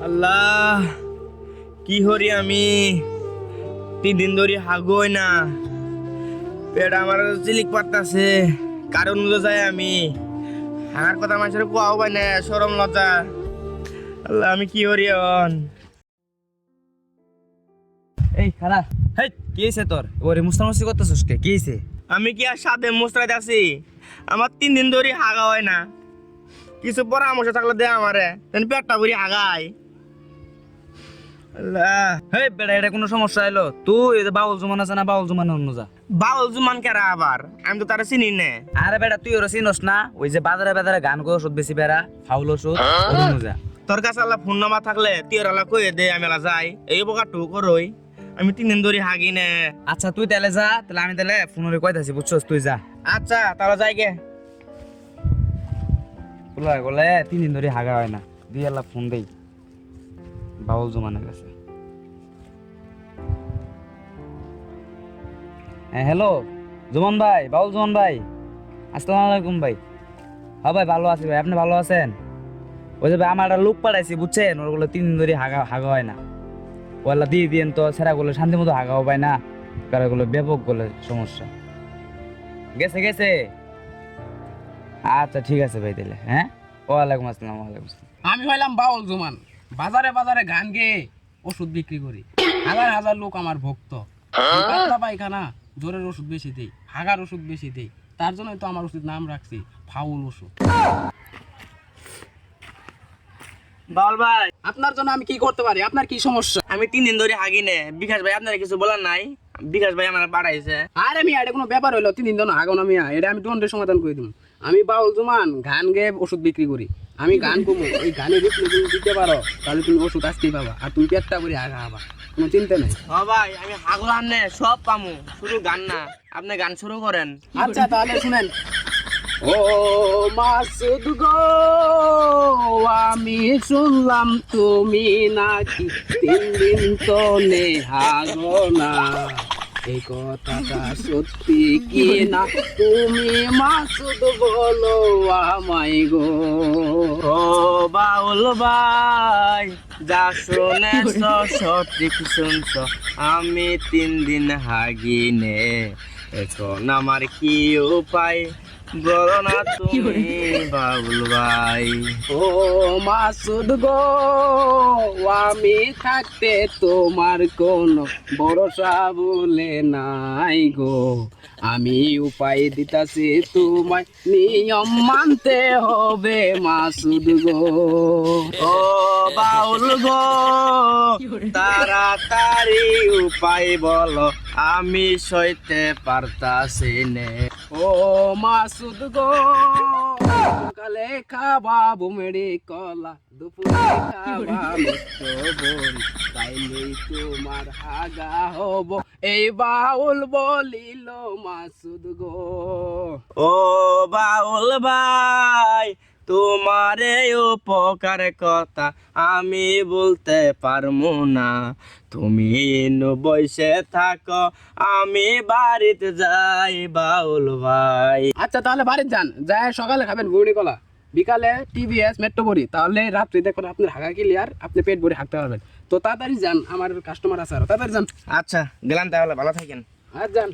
আল্লাহ, কি হরি আমি 3 দিন ধরে হাগই না। পেট আমার চিলিক পারতাছে, কারণ যায় আমি হাগার কথা মানুষের কোয়াও পাই না, সরম লজ্জা। আল্লাহ, আমি কি হরি এখন? এই খারা, হেই কি হইছে তোর? ওরে মুস্তামস্তি করতেছস কে? কি হইছে? আমি কি আর সাথে মুস্তাইতে আছি? আমার 3 দিন ধরে হাগা হয় না। কিছু পরামর্শ থাকলে দে আমারে, পেটটা ভরি হাগাই। আল্লাহ, হেই বেটা, এটা কোনো সমস্যা হইলো? তুই এই যে বাউল জুমান আছে না, বাউল জুমান অন্য যা। বাউল জুমান কেরা আবার? আমি তো তারা চিনি না। আরে বেটা, তুই ওরা চিনস না? ওই যে বাজারে বাজারে গান করে ওষুধ বেশি বেড়া, ফাউল ওষুধ অন্য যা। তোর কাছে আল্লাহ ফোন নাম্বার থাকলে তুই আল্লাহ কয়ে দে, আমি আল্লাহ যাই। এই উপকারটুকু করই। আমি 3 দিন ধরে হাগি না। আচ্ছা তুই তাহলে যা, তাহলে আমি তাহলে ফোনে কইতাছি, বুঝছস? তুই যা। আচ্ছা, তাহলে যাই গে। বলে 3 দিন ধরে হাগা হয় না, দিয়ে আল্লাহ ফোন দেই বাউল জুমানের কাছে। হ্যাঁ হ্যালো, জুমান ভাই, বাউল জুমান ভাই, আসসালামু আলাইকুম ভাই। হ্যাঁ ভাই, ভালো আছি ভাই, আপনি ভালো আছেন? ওই যে ভাই, আমার একটা লোক পাঠাইছি, বুঝছেন? ওগুলো 3 দিন ধরে হাগা হাগা হয় না। ওগুলো দিয়ে দিন তো, সেরা গুলো শান্তি মতো হাগাও পায় না, কারণ ওগুলো ব্যাপক গুলো সমস্যা। গেছে গেছে। আচ্ছা ঠিক আছে ভাই, তাহলে হ্যাঁ। ওয়ালাইকুম আসসালাম, ওয়ালাইকুম আসসালাম। আমি হইলাম বাউল জুমান, বাজারে বাজারে গান গেয়ে ওষুধ বিক্রি করি। হাজার হাজার লোক আমার ভক্ত। আমি পাতলা পায়খানা, জ্বরের ওষুধ বেশি দেই, হাগার ওষুধ বেশি দেই। তার জন্যই তো আমার ওষুধ নাম রাখছি ফাউল ওষুধ। বাউল ভাই, আপনার জন্য আমি কি করতে পারি? আপনার কি সমস্যা? আমি 3 দিন ধরে হাগি না। বিকাশ ভাই আপনারা কিছু বলার নাই? বিকাশ ভাই আমার পাঠাইছে। আরে মিয়া, এটা কোনো ব্যাপার হইলো? 3 দিন ধরে হাগো না মিয়া, এটা আমি দণ্ডের সমাধান করে দিব। আমি বাউল জুমান, গান গেয়ে ওষুধ বিক্রি করি। আমি গান কমু, ওই গানে রিপ্লে তুমি দিতে পারো, তাহলে তুমি ওষুধ আজকেই পাবা। আর তুমি পেটটা করে হাগা হাবা, কোনো চিন্তা নেই। হ ভাই, আমি হাগলাম না, সব পামু, শুধু গান না। আপনি গান শুরু করেন। আচ্ছা তাহলে শুনেন। ও মাসুদ গো, আমি শুনলাম তুমি নাকি 3 দিন তো নেহাগো না। এই কথাটা সত্যি কি না? তুমি মাসুদ বলো আমায় গো। ও বাউল ভাই, যা শুনেছ সঠিক শুনছ। আমি 3 দিন হাগি নে, এখন আমার কি উপায় বলো না তুমি বাউল ভাই। ও মাসুদ গো, আমি থাকতে তোমার কোনো ভরসা বলে নাই গো। আমি উপায় দিতাছি তোমায়, নিয়ম মানতে হবে মাসুদ গো। ও বাউল গো, তাড়াতাড়ি উপায় বলো, আমি সইতে পারতাছি নে। ও মাসুদ গো, সকালে খাবা বুমেরি কলা, দুপুরে খাবা মিষ্ট বড়ি, তাইলেই তোমার হাগা হব, এই বাউল বলিল মাসুদ গো। ও বাউল ভাই, তোমার এই উপকার কথা আমি বলতে পারবো না। তুমি বসে থাকো, আমি বাড়িতে যাই বাউল ভাই। আচ্ছা তাহলে বাড়িতে যান, যায় সকালে খাবেন বুড়ি কলা, বিকালে টিভিএস মেট্রো বড়ি, তাহলে রাত্রি দেখুন আপনার হাগা ক্লিয়ার, আপনি পেট ভরে হাঁকতে পারবেন। তো তাড়াতাড়ি যান, আমার কাস্টমার আছে আরো, তাড়াতাড়ি যান। আচ্ছা, গেলাম তাহলে, ভালো থাকেন। আর যান।